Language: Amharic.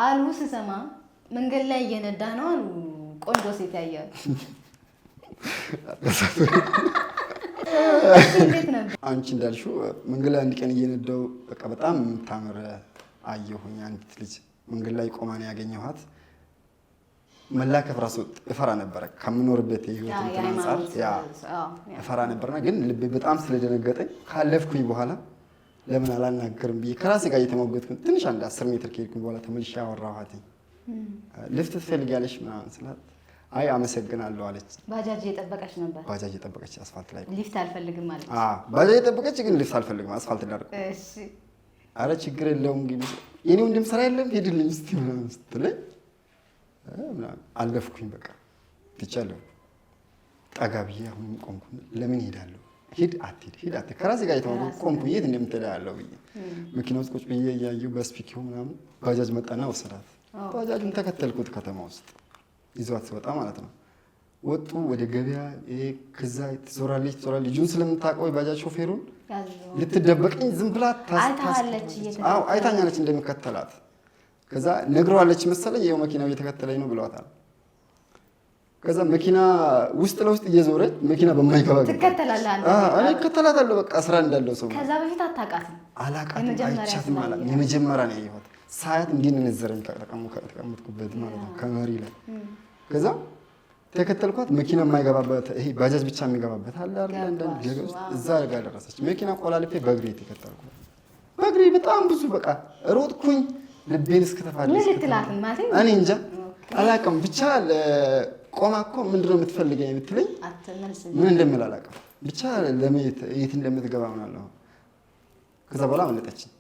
አሉ ስሰማ መንገድ ላይ እየነዳ ነው አሉ ቆንጆ ሴት ያያል እንዴት ነበር አንቺ እንዳልሽው መንገድ ላይ አንድ ቀን እየነዳው በቃ በጣም ታምረ አየሁኝ አንዲት ልጅ መንገድ ላይ ቆማ ነው ያገኘኋት መላከፍ ራሱ እፈራ ነበር ከምኖርበት ህይወት አንፃር እፈራ ነበርና ግን ልቤ በጣም ስለደነገጠኝ ካለፍኩኝ በኋላ ለምን አላናገርም ብዬ ከራሴ ጋር እየተሞገትኩ ትንሽ አንድ 10 ሜትር ከሄድኩኝ በኋላ ተመልሼ አወራኋት ልፍት ትፈልጊያለሽ ምናምን ስላት አይ አመሰግናለሁ አለች ባጃጅ እየጠበቀች ነበር ባጃጅ እየጠበቀች አስፋልት ላይ ሊፍት አልፈልግም ማለት ባጃጅ እየጠበቀች ግን ሊፍት አልፈልግም አስፋልት ዳር እሺ አረ ችግር የለውም ግን የኔ ወንድም ስራ የለም ሄድልኝ እስቲ ምናምን ስትለኝ አለፍኩኝ በቃ ትቻለሁ ጠጋ ብዬ አሁን ቆምኩ ለምን ሄዳለሁ ሂድ አትሂድ ከራሴ ጋር ቆምኩ የት እንደምትሄዳለሁ ብዬ መኪና ውስጥ ቁጭ ብዬ እያየሁ በስፒኪው ምናምን ባጃጅ መጣና ወሰዳት ባጃጁን ተከተልኩት ከተማ ውስጥ ይዟት ሲወጣ ማለት ነው ወጡ ወደ ገበያ ከዛ ትዞራለች ልጁን ስለምታውቀው ባጃጅ ሾፌሩን ልትደበቀኝ ዝም ብላ አይታለች አይታኛለች እንደሚከተላት ከዛ ነግረዋለች መሰለኝ ይሄው መኪናው እየተከተለኝ ነው ብለዋታል ከዛ መኪና ውስጥ ለውስጥ እየዞረች መኪና በማይገባ ትከተላለህ እኔ እከተላታለሁ በቃ ስራ እንዳለው ሰው ከዛ በፊት አታውቃትም አላውቃትም አይቻትም ማለት የመጀመሪያ ነው ያየኋት ሳያት እንዲነዘረኝ ተቀምጥኩበት ማለት ነው ከመሪ ላይ ከዛ ተከተልኳት መኪና የማይገባበት ይሄ ባጃጅ ብቻ የሚገባበት አለ አይደል እንደን ገበያ ውስጥ እዛ ጋር ደረሰች መኪና ቆላልፌ በእግሬ ተከተልኳት በእግሬ በጣም ብዙ በቃ ሮጥኩኝ ልቤን እስከተፋለች እኔ እንጃ አላውቅም ብቻ ቆማ እኮ ምንድነው የምትፈልገኝ የምትለኝ ምን እንደምል አላውቅም ብቻ ለምን የት እንደምትገባ ምናምን ከዛ በኋላ አመለጠችኝ